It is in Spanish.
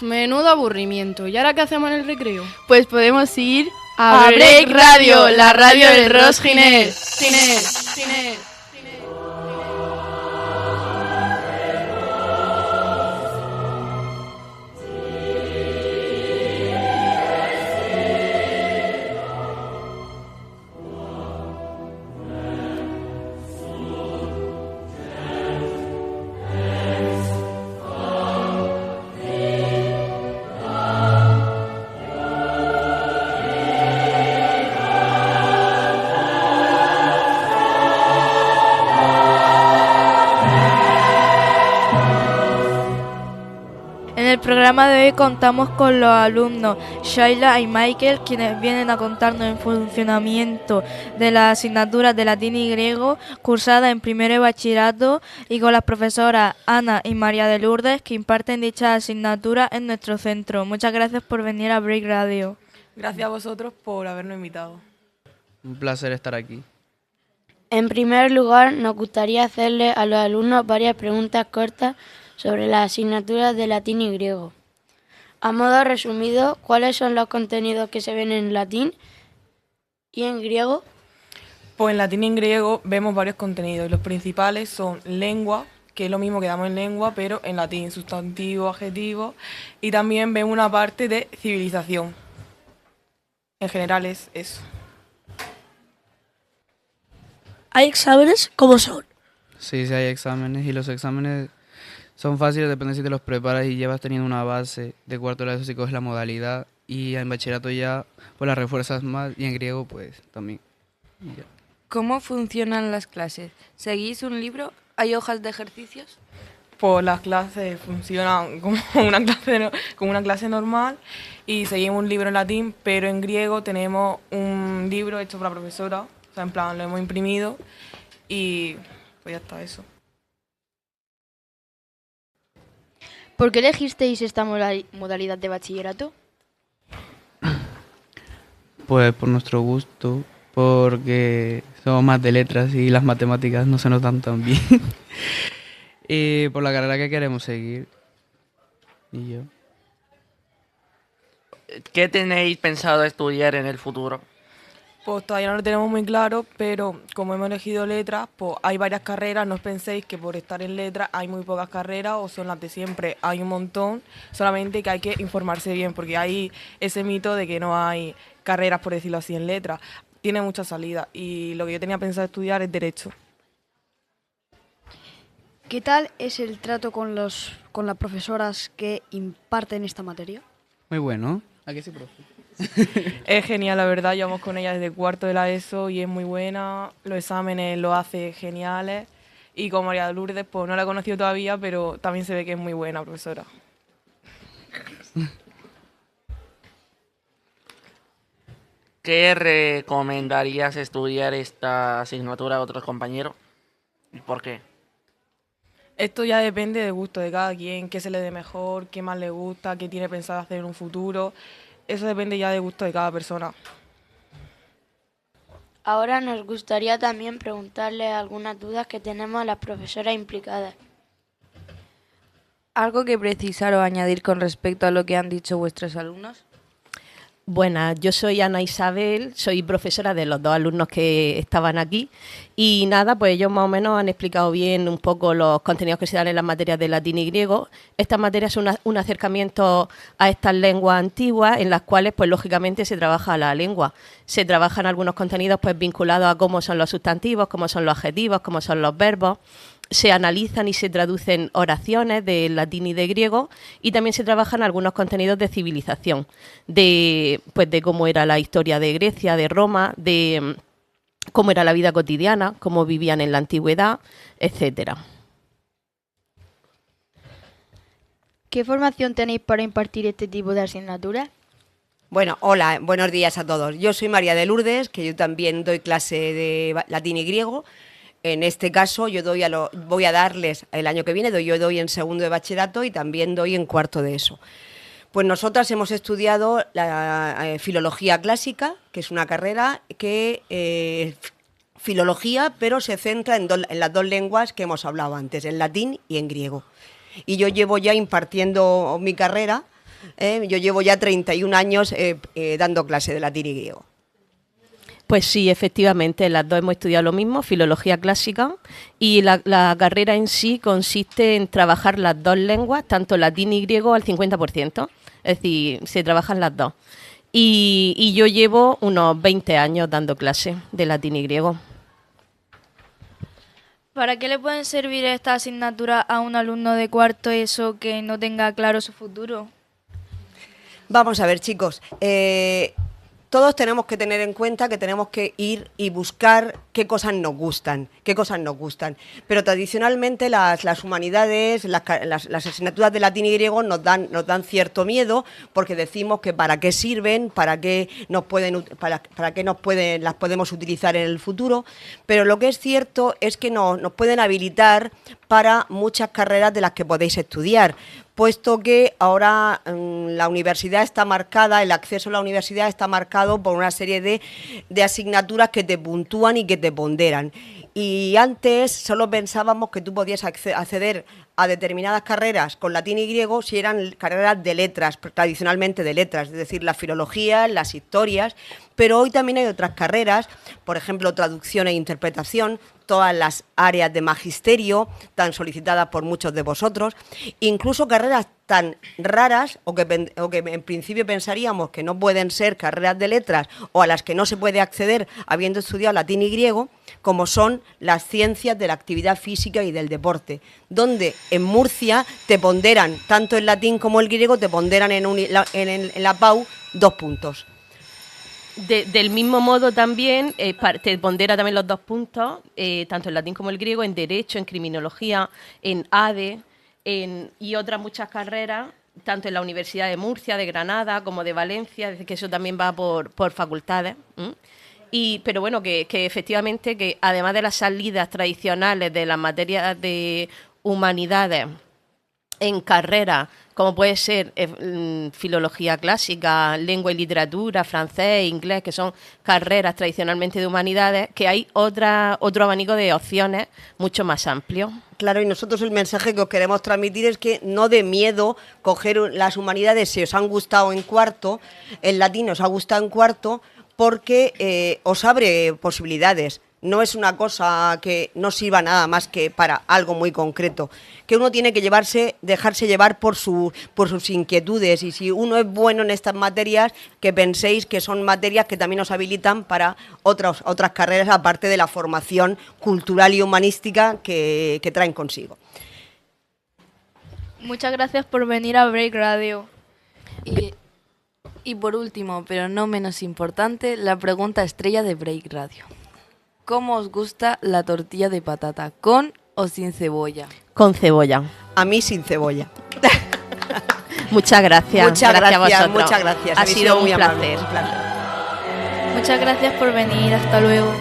Menudo aburrimiento. ¿Y ahora qué hacemos en el recreo? Pues podemos ir a Break Radio, la radio del Ros Ginés. Ginés. En el programa de hoy contamos con los alumnos Shaila y Michael, quienes vienen a contarnos el funcionamiento de las asignaturas de latín y griego cursadas en primero de bachillerato, y con las profesoras Ana y María de Lourdes, que imparten dichas asignaturas en nuestro centro. Muchas gracias por venir a Break Radio. Gracias a vosotros por habernos invitado. Un placer estar aquí. En primer lugar, nos gustaría hacerle a los alumnos varias preguntas cortas sobre las asignaturas de latín y griego. A modo resumido, ¿cuáles son los contenidos que se ven en latín y en griego? Pues en latín y en griego vemos varios contenidos. Los principales son lengua, que es lo mismo que damos en lengua, pero en latín, sustantivo, adjetivo, y también vemos una parte de civilización. En general es eso. ¿Hay exámenes? ¿Cómo son? Sí, hay exámenes, y los exámenes son fáciles, depende si te los preparas y llevas teniendo una base de cuarto de la ESO, si coges la modalidad, y en bachillerato ya pues la refuerzas más, y en griego pues también. Ya. ¿Cómo funcionan las clases? ¿Seguís un libro? ¿Hay hojas de ejercicios? Pues las clases funcionan como una clase normal y seguimos un libro en latín, pero en griego tenemos un libro hecho por la profesora, o sea, en plan lo hemos imprimido y pues ya está eso. ¿Por qué elegisteis esta modalidad de bachillerato? Pues por nuestro gusto, porque somos más de letras y las matemáticas no se nos dan tan bien. Y por la carrera que queremos seguir. Y yo. ¿Qué tenéis pensado estudiar en el futuro? Pues todavía no lo tenemos muy claro, pero como hemos elegido letras, pues hay varias carreras. No os penséis que por estar en letras hay muy pocas carreras o son las de siempre. Hay un montón, solamente que hay que informarse bien, porque hay ese mito de que no hay carreras, por decirlo así, en letras. Tiene mucha salida y lo que yo tenía pensado estudiar es Derecho. ¿Qué tal es el trato con las profesoras que imparten esta materia? Muy bueno. ¿A qué sí, profe? Es genial, la verdad, llevamos con ella desde cuarto de la ESO y es muy buena, los exámenes lo hace geniales y con María de Lourdes, pues no la he conocido todavía, pero también se ve que es muy buena profesora. ¿Qué recomendarías estudiar esta asignatura a otros compañeros? ¿Y por qué? Esto ya depende del gusto de cada quien, qué se le dé mejor, qué más le gusta, qué tiene pensado hacer en un futuro. Eso depende ya del gusto de cada persona. Ahora nos gustaría también preguntarle algunas dudas que tenemos a las profesoras implicadas. ¿Algo que precisar o añadir con respecto a lo que han dicho vuestros alumnos? Buenas, yo soy Ana Isabel, soy profesora de los dos alumnos que estaban aquí y nada, pues ellos más o menos han explicado bien un poco los contenidos que se dan en las materias de latín y griego. Estas materias son un acercamiento a estas lenguas antiguas en las cuales pues lógicamente se trabaja la lengua. Se trabajan algunos contenidos pues vinculados a cómo son los sustantivos, cómo son los adjetivos, cómo son los verbos. Se analizan y se traducen oraciones de latín y de griego y también se trabajan algunos contenidos de civilización, de cómo era la historia de Grecia, de Roma, de cómo era la vida cotidiana, cómo vivían en la antigüedad, etcétera. ¿Qué formación tenéis para impartir este tipo de asignaturas? Bueno, hola, buenos días a todos. Yo soy María de Lourdes, que yo también doy clase de latín y griego. En este caso yo voy a darles el año que viene, yo doy en segundo de bachillerato y también doy en cuarto de ESO. Pues nosotras hemos estudiado la filología clásica, que es una carrera que filología, pero se centra en las dos lenguas que hemos hablado antes, en latín y en griego. Y yo llevo ya impartiendo mi carrera Yo llevo ya 31 años dando clase de latín y griego. Pues sí, efectivamente, las dos hemos estudiado lo mismo, filología clásica, y la carrera en sí consiste en trabajar las dos lenguas, tanto latín y griego, al 50%, es decir, se trabajan las dos. Y yo llevo unos 20 años dando clase de latín y griego. ¿Para qué le pueden servir esta asignatura a un alumno de cuarto ESO que no tenga claro su futuro? Vamos a ver, chicos, todos tenemos que tener en cuenta que tenemos que ir y buscar qué cosas nos gustan, Pero tradicionalmente las humanidades, las asignaturas de latín y griego nos dan cierto miedo, porque decimos que para qué sirven, para qué las podemos utilizar en el futuro, pero lo que es cierto es que nos pueden habilitar para muchas carreras de las que podéis estudiar, puesto que ahora la universidad está marcada, el acceso a la universidad está marcado por una serie de asignaturas que te puntúan y que te ponderan. Y antes solo pensábamos que tú podías acceder a determinadas carreras con latín y griego si eran carreras de letras, tradicionalmente de letras, es decir, las filologías, las historias, pero hoy también hay otras carreras, por ejemplo, traducción e interpretación, todas las áreas de magisterio tan solicitadas por muchos de vosotros, incluso carreras tan raras o que en principio pensaríamos que no pueden ser carreras de letras o a las que no se puede acceder habiendo estudiado latín y griego, como son las ciencias de la actividad física y del deporte, donde en Murcia te ponderan, tanto el latín como el griego, te ponderan en la PAU 2 puntos. Del mismo modo también te pondera también los 2 puntos, tanto en latín como el griego, en derecho, en criminología, en ADE y otras muchas carreras, tanto en la Universidad de Murcia, de Granada, como de Valencia, que eso también va por facultades. Pero bueno, que efectivamente, que además de las salidas tradicionales de las materias de humanidades en carreras, como puede ser filología clásica, lengua y literatura, francés, inglés, que son carreras tradicionalmente de humanidades, que hay otro abanico de opciones mucho más amplio. Claro, y nosotros el mensaje que os queremos transmitir es que no dé miedo coger las humanidades si os han gustado en cuarto, el latín os ha gustado en cuarto, porque os abre posibilidades. No es una cosa que no sirva nada más que para algo muy concreto, que uno tiene que dejarse llevar por sus inquietudes, y si uno es bueno en estas materias, que penséis que son materias que también os habilitan para otras carreras, aparte de la formación cultural y humanística que traen consigo. Muchas gracias por venir a Break Radio. Y por último, pero no menos importante, la pregunta estrella de Break Radio. ¿Cómo os gusta la tortilla de patata? ¿Con o sin cebolla? Con cebolla. A mí sin cebolla. Muchas gracias. Muchas gracias. Muchas gracias. Ha sido un placer. Muchas gracias por venir. Hasta luego.